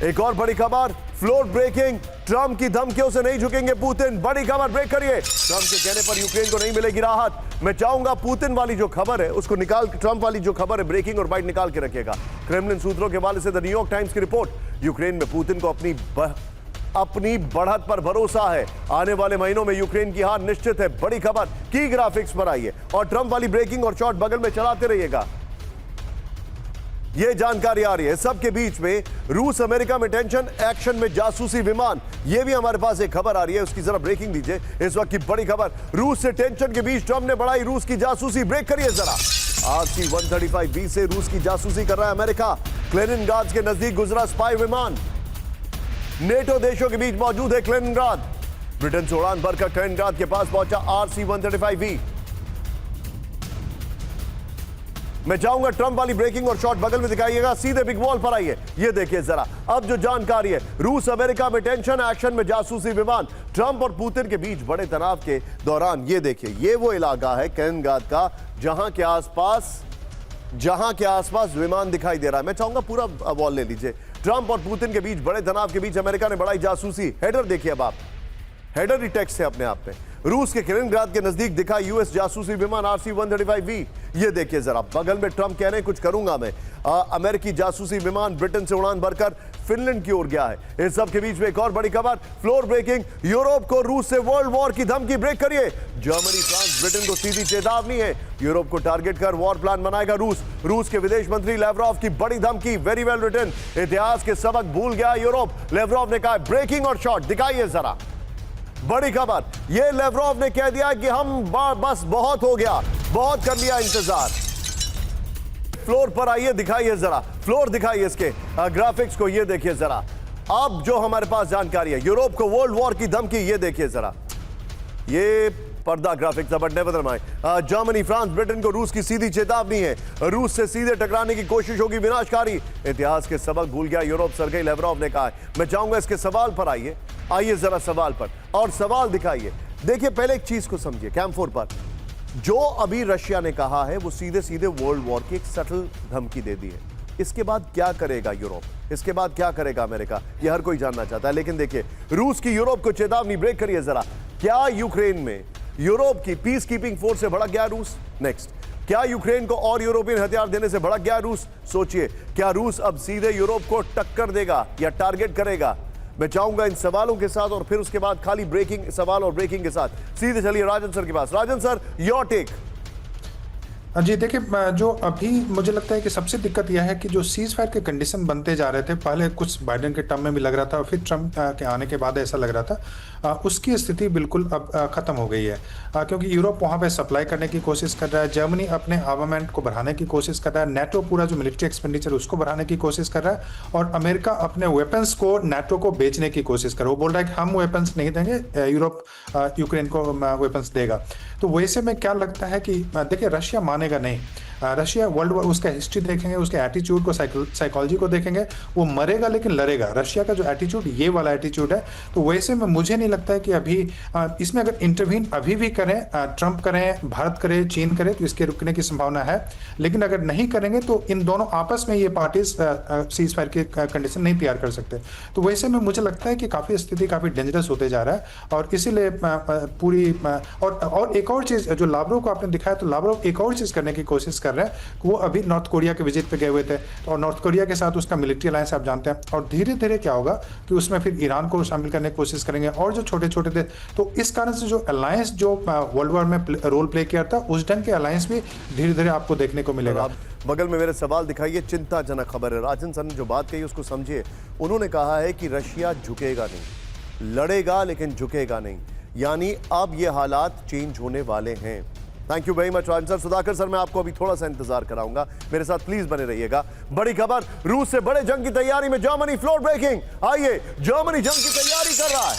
एक और बड़ी खबर, फ्लोर ब्रेकिंग, ट्रंप की धमकियों से नहीं झुकेंगे पुतिन। बड़ी खबर, ब्रेक करिए। ट्रंप के कहने पर यूक्रेन को नहीं मिलेगी राहत। मैं चाहूंगा पुतिन वाली जो खबर है उसको निकाल, ट्रंप वाली जो खबर है ब्रेकिंग और बाइट निकाल के रखिएगा। क्रेमलिन सूत्रों के हवाले से द न्यूयॉर्क टाइम्स की रिपोर्ट। यूक्रेन में पुतिन को अपनी बढ़त पर भरोसा है। आने वाले महीनों में यूक्रेन की हार निश्चित है। बड़ी खबर की ग्राफिक्स पर आइए और ट्रंप वाली ब्रेकिंग और शॉट बगल में चलाते रहिएगा। यह जानकारी आ रही है। सबके बीच में रूस अमेरिका में टेंशन, एक्शन में जासूसी विमान। यह भी हमारे पास एक खबर आ रही है, उसकी जरा ब्रेकिंग दीजिए। इस वक्त की बड़ी खबर, रूस से टेंशन के बीच ट्रंप ने बढ़ाई रूस की जासूसी। ब्रेक करिए जरा। RC-135B से रूस की जासूसी कर रहा है अमेरिका। क्लेनिनग्राड के नजदीक गुजरा स्पाई विमान। नेटो देशों के बीच मौजूद है क्लेनिनग्राड। ब्रिटेन से उड़ान भरकर क्लेनिनग्राड के पास पहुंचा RC-135B। मैं चाहूंगा ट्रंप वाली ब्रेकिंग और शॉट बगल में दिखाइएगा। सीधे बिग वॉल पर आइए। ये देखिए जरा, अब जो जानकारी है, रूस अमेरिका में टेंशन, एक्शन में जासूसी विमान। ट्रंप और पुतिन के बीच बड़े तनाव के दौरान ये देखिए, ये वो इलाका है कैनिनग्राड का जहां के आसपास विमान दिखाई दे रहा है। मैं चाहूंगा पूरा वॉल ले लीजिए। ट्रंप और पुतिन के बीच बड़े तनाव के बीच अमेरिका ने बढ़ाई जासूसी। हेडर देखिए अब आप, हेडर ही टेक्स्ट है अपने आप में। रूस के कैनिनग्राड के नजदीक दिखा यूएस जासूसी विमान RC-135B। ये देखिए जरा, बगल में ट्रंप कह रहे हैं कुछ करूंगा मैं। अमेरिकी जासूसी विमान ब्रिटेन से उड़ान भरकर फिनलैंड की ओर गया है। इस सब के बीच में एक और बड़ी खबर, फ्लोर ब्रेकिंग, यूरोप को रूस से वर्ल्ड वॉर की धमकी। ब्रेक करिए। जर्मनी, फ्रांस, ब्रिटेन को सीधी चेतावनी है। यूरोप को टारगेट कर वॉर प्लान बनाएगा रूस। रूस के विदेश मंत्री लेवरॉव की बड़ी धमकी। Very well written. इतिहास के सबक भूल गया यूरोप, लेवरॉव ने कहा। ब्रेकिंग और शॉट दिखाइए जरा। बड़ी खबर, यह लेवरॉव ने कह दिया कि हम बस बहुत हो गया, बहुत कर लिया इंतजार। फ्लोर पर आइए, दिखाइए जरा, फ्लोर दिखाइए इसके ग्राफिक्स को। ये देखिए जरा, अब जो हमारे पास जानकारी है, यूरोप को वर्ल्ड वॉर की धमकी। ये देखिए जरा, ये पर्दा graphics but never mind. Germany, France, Britain को रूस की सीधी चेतावनी है। रूस से सीधे टकराने की कोशिश होगी विनाशकारी। इतिहास के सबक भूल गया यूरोप, सर्गेई लेवरॉव ने कहा है। मैं चाहूंगा इसके सवाल पर आइए, आइए जरा सवाल पर, और सवाल दिखाइए। देखिए पहले एक चीज को समझिए, कैंप 4 पर जो अभी रशिया ने कहा है वो सीधे सीधे वर्ल्ड वॉर की एक सटल धमकी दे दी है। इसके बाद क्या करेगा यूरोप, इसके बाद क्या करेगा अमेरिका, ये हर कोई जानना चाहता है। लेकिन देखिए, रूस की यूरोप को चेतावनी। ब्रेक करिए जरा। क्या यूक्रेन में यूरोप की पीस कीपिंग फोर्स से भड़क गया रूस? नेक्स्ट, क्या यूक्रेन को और यूरोपियन हथियार देने से भड़क गया रूस? सोचिए, क्या रूस अब सीधे यूरोप को टक्कर देगा या टारगेट करेगा? मैं चाहूंगा इन सवालों के साथ और फिर उसके बाद खाली ब्रेकिंग सवाल और ब्रेकिंग के साथ सीधे चलिए राजन सर के पास। राजन सर, योर टेक। जी देखिए, जो अभी मुझे लगता है कि सबसे दिक्कत यह है कि जो सीज फायर के कंडीशन बनते जा रहे थे, पहले कुछ बाइडेन के टर्म में भी लग रहा था और फिर ट्रंप के आने के बाद ऐसा लग रहा था, उसकी स्थिति बिल्कुल अब खत्म हो गई है। क्योंकि यूरोप वहाँ पे सप्लाई करने की कोशिश कर रहा है, जर्मनी अपने आर्मामेंट को बढ़ाने की कोशिश कर रहा है, नेटो पूरा जो मिलिट्री एक्सपेंडिचर उसको बढ़ाने की कोशिश कर रहा है, और अमेरिका अपने वेपन्स को नेटो को बेचने की कोशिश कर रहा है। वो बोल रहा है कि हम वेपन्स नहीं देंगे, यूरोप यूक्रेन को वेपन्स देगा। तो वैसे में क्या लगता है कि देखिए, रशिया मानेगा नहीं। रशिया वर्ल्ड वॉर, उसका हिस्ट्री देखेंगे, उसके एटीट्यूड को, साइकोलॉजी को देखेंगे, वो मरेगा लेकिन लड़ेगा। रशिया का जो एटीट्यूड, ये वाला एटीट्यूड है। तो वैसे में मुझे नहीं लगता है कि अभी इसमें अगर इंटरवीन अभी भी करें, ट्रंप करें, भारत करे, चीन करे, तो इसके रुकने की संभावना है। लेकिन अगर नहीं करेंगे तो इन दोनों आपस में ये पार्टीज सीज फायर की कंडीशन नहीं तैयार कर सकते। तो वैसे में मुझे लगता है कि काफ़ी स्थिति काफ़ी डेंजरस होते जा रहा है, और इसीलिए पूरी और एक और चीज़ जो लावरोव को आपने दिखाया, तो लावरोव एक और चीज़ करने की कोशिश कर कर रहे हैं कि वो अभी नॉर्थ कोरिया के विजिट पे गए हुए थे, और नॉर्थ कोरिया के साथ उसका मिलिट्री अलायंस आप जानते हैं, और धीरे धीरे क्या होगा कि उसमें फिर ईरान को शामिल करने की कोशिश करेंगे और जो छोटे छोटे थे। तो इस कारण से जो अलायंस जो वर्ल्ड वॉर में रोल प्ले किया था, उस ढंग के अलायंस भी धीरे धीरे आपको देखने को मिलेगा। बगल में मेरे सवाल दिखाइए, चिंताजनक खबर है। राजन सर ने जो बात कही उसको समझिए। उन्होंने कहा है कि रशिया झुकेगा नहीं, लड़ेगा लेकिन झुकेगा नहीं, यानी अब ये हालात चेंज होने वाले हैं। Thank you very much Rajan sir. Sudhakar sir, मैं आपको अभी थोड़ा सा इंतजार कराऊंगा, मेरे साथ प्लीज बने रहिएगा। बड़ी खबर, रूस से बड़े जंग की तैयारी में जर्मनी, फ्लोर ब्रेकिंग। आइए, जर्मनी जंग की तैयारी कर रहा है,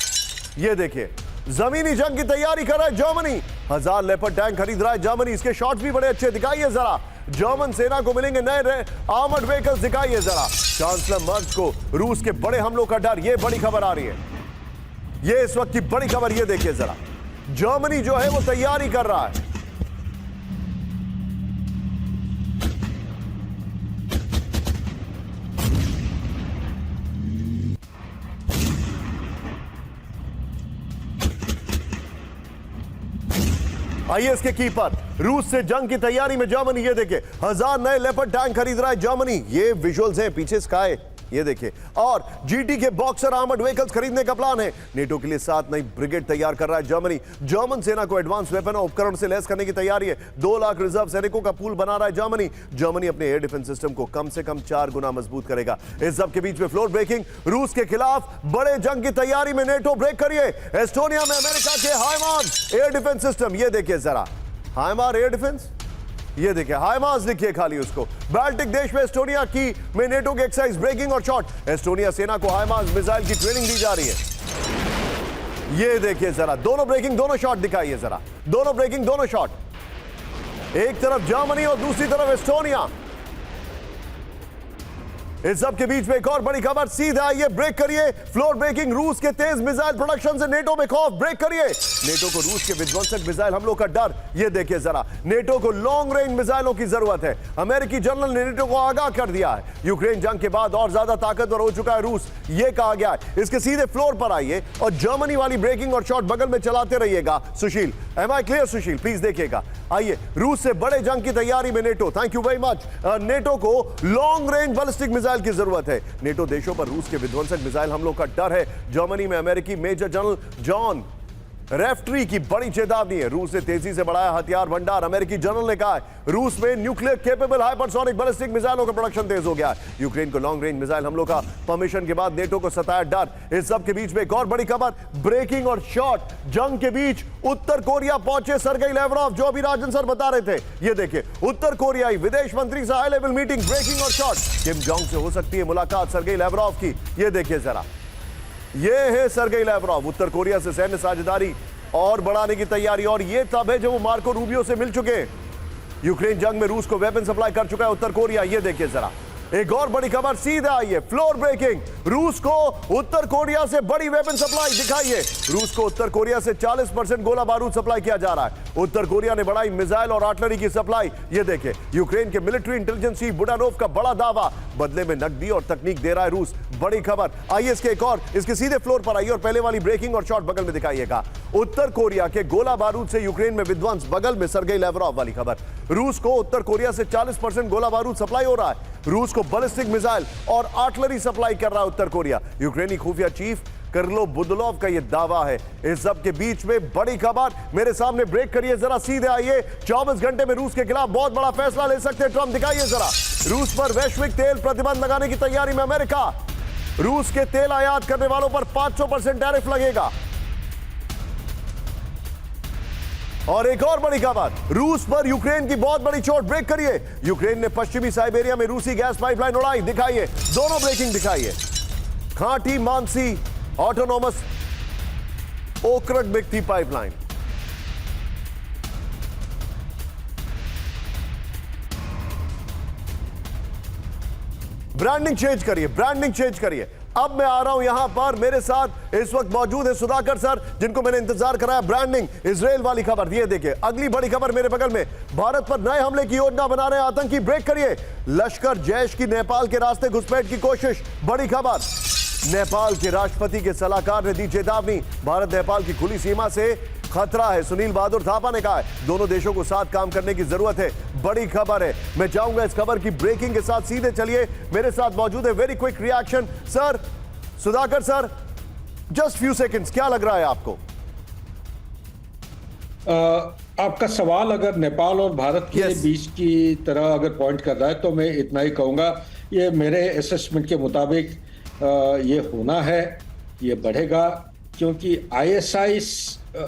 ये देखिए, जमीनी जंग की तैयारी कर रहा है जर्मनी। 1000 लेपर्ड टैंक खरीद रहा है जर्मनी। इसके शॉट्स भी बड़े अच्छे, दिखाइए जरा। जर्मन सेना को मिलेंगे नए आर्मर्ड व्हीकल्स, दिखाइए जरा। चांसलर मर्ज को रूस के बड़े हमलों का डर, ये बड़ी खबर आ रही है, ये इस वक्त की बड़ी खबर। ये देखिए जरा, जर्मनी जो है वो तैयारी कर रहा है। आइए इसके कीपर, रूस से जंग की तैयारी में जर्मनी। ये देखिए, 1000 नए लेपर्ड टैंक खरीद रहा है जर्मनी। ये विजुअल्स हैं पीछे स्काई, ये देखिए। और जीटी के बॉक्सर आर्मर्ड व्हीकल्स खरीदने का प्लान है। नेटो के लिए 7 नई ब्रिगेड तैयार कर रहा है जर्मनी। जर्मन सेना को एडवांस वेपन और उपकरण से लैस करने की तैयारी है। 2 लाख रिजर्व सैनिकों का पूल बना रहा है जर्मनी। जर्मनी अपने एयर डिफेंस सिस्टम को कम से कम 4 गुना मजबूत करेगा। इस सब के बीच में फ्लोर ब्रेकिंग, रूस के खिलाफ बड़े जंग की तैयारी में नेटो ब्रेक करिए। एस्टोनिया में अमेरिका के हाइमार्स एयर डिफेंस सिस्टम, ये देखिए जरा, हाइमार एयर डिफेंस, ये देखिए हाइमार्स लिखिए खाली उसको। बाल्टिक देश में एस्टोनिया की में नेटो के एक्सरसाइज ब्रेकिंग और शॉट। एस्टोनिया सेना को हाइमार्स मिसाइल की ट्रेनिंग दी जा रही है। ये देखिए जरा, दोनों ब्रेकिंग, दोनों शॉट दिखाइए जरा, दोनों ब्रेकिंग, दोनों शॉट। एक तरफ जर्मनी और दूसरी तरफ एस्टोनिया। इस सब के बीच में एक और बड़ी खबर, सीधा आइए, ब्रेक करिए। फ्लोर ब्रेकिंग, रूस के तेज मिसाइल प्रोडक्शन से नेटो में खौफ, ब्रेक करिए। नेटो को रूस के विध्वंसक मिसाइल हमलों का डर, ये देखिए जरा। नेटो को लॉन्ग रेंज मिसाइलों की जरूरत है। अमेरिकी जनरल ने नेटो को आगाह कर दिया है। यूक्रेन जंग के बाद और ज्यादा ताकतवर हो चुका है रूस, ये कहा गया है। इसके सीधे फ्लोर पर आइए और जर्मनी वाली ब्रेकिंग और शॉट बगल में चलाते रहिएगा। Sushil, am I clear Sushil, please देखिएगा। आइए, रूस से बड़े जंग की तैयारी में NATO, thank you very much. NATO को लॉन्ग रेंज बैलिस्टिक मिसाइल की जरूरत है। नेटो देशों पर रूस के विध्वंसक मिसाइल हमलों का डर है। जर्मनी में अमेरिकी मेजर जनरल जॉन रेफ्ट्री की बड़ी चेतावनी है। रूस ने तेजी से बढ़ाया हथियार भंडार। अमेरिकी जनरल ने कहा है रूस में न्यूक्लियर केपेबल हाइपरसोनिक बैलिस्टिक मिसाइलों का प्रोडक्शन तेज हो गया है। यूक्रेन को लॉन्ग रेंज मिसाइल हमलों का परमिशन के बाद नेटो को सताया डर। इस सब के बीच में एक और बड़ी खबर, ब्रेकिंग और शॉट जंग के बीच उत्तर कोरिया पहुंचे सर्गेई लेवरोव, जो अभी राजन सर बता रहे थे। ये देखिए, उत्तर कोरियाई विदेश मंत्री से हाई लेवल मीटिंग, ब्रेकिंग और शॉट। किम जोंग से हो सकती है मुलाकात सर्गेई लेवरोव की। ये देखिए जरा, ये है सर्गेई लेवरोव। उत्तर कोरिया से सैन्य साझेदारी और बढ़ाने की तैयारी, और ये तब है जब वो मार्को रूबियो से मिल चुके हैं। यूक्रेन जंग में रूस को वेपन सप्लाई कर चुका है उत्तर कोरिया। ये देखिए जरा, एक और बड़ी खबर, सीधा आइए, फ्लोर ब्रेकिंग, रूस को उत्तर कोरिया से बड़ी वेपन सप्लाई, दिखाइए। रूस को उत्तर कोरिया से 40% गोला बारूद सप्लाई किया जा रहा है। उत्तर कोरिया ने बढ़ाई मिसाइल और आर्टिलरी की सप्लाई। ये देखिए, यूक्रेन के मिलिट्री इंटेलिजेंस चीफ बुडानोव का बड़ा दावा, बदले में नकदी और तकनीक दे रहा है रूस। बड़ी खबर, आइए इसके एक और, इसके सीधे फ्लोर पर आइए और पहले वाली ब्रेकिंग और शॉट बगल में दिखाइएगा। उत्तर कोरिया के गोला बारूद से यूक्रेन में विध्वंस, बगल में सर्गेई लेवरोव वाली खबर। रूस को उत्तर कोरिया से 40% गोला बारूद सप्लाई हो रहा है। रूस को बैलिस्टिक मिसाइल और आर्टिलरी सप्लाई कर रहा है उत्तर कोरिया। यूक्रेनी खुफिया चीफ किरिलो बुदलोव का यह दावा है। इस सब के बीच में बड़ी खबर मेरे सामने, ब्रेक करिए जरा, सीधे आइए। 24 घंटे में रूस के खिलाफ बहुत बड़ा फैसला ले सकते हैं ट्रंप, दिखाइए जरा। रूस पर वैश्विक तेल प्रतिबंध लगाने की तैयारी में अमेरिका। रूस के तेल आयात करने वालों पर 500% टैरिफ लगेगा। और एक और बड़ी खबर, रूस पर यूक्रेन की बहुत बड़ी चोट, ब्रेक करिए। यूक्रेन ने पश्चिमी साइबेरिया में रूसी गैस पाइपलाइन उड़ाई, दिखाइए, दोनों ब्रेकिंग दिखाइए। खांटी मानसी ऑटोनोमस ओक्रक बिकती पाइपलाइन। ब्रांडिंग चेंज करिए, ब्रांडिंग चेंज करिए। अब मैं आ रहा हूं यहां पर, मेरे साथ इस वक्त मौजूद है सुधाकर सर, जिनको मैंने इंतजार कराया। ब्रांडिंग, इजराइल वाली खबर, ये देखिए अगली बड़ी खबर मेरे बगल में, भारत पर नए हमले की योजना बना रहे हैं आतंकी, ब्रेक करिए। लश्कर जैश की नेपाल के रास्ते घुसपैठ की कोशिश, बड़ी खबर। नेपाल के राष्ट्रपति के सलाहकार ने दी चेतावनी, भारत नेपाल की खुली सीमा से खतरा है। सुनील बहादुर थापा ने कहा है दोनों देशों को साथ काम करने की जरूरत है। बड़ी खबर है, मैं चाहूंगा इस खबर की ब्रेकिंग के साथ सीधे चलिए, मेरे साथ मौजूद है very quick reaction sir, Sudhakar sir, just few seconds, क्या लग रहा है आपको? आपका सवाल अगर नेपाल और भारत के Yes. बीच की तरह अगर पॉइंट कर रहा है तो मैं इतना ही कहूंगा, ये मेरे असेसमेंट के मुताबिक ये होना है, ये बढ़ेगा, क्योंकि आईएसआई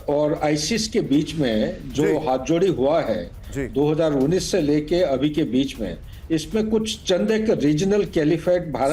और आईसिस के बीच में जो जी। हाथ जोड़ी हुआ है जी। 2019 से लेके अभी के बीच में, इसमें कुछ चंद एक रीजनल कैलिफेट भारत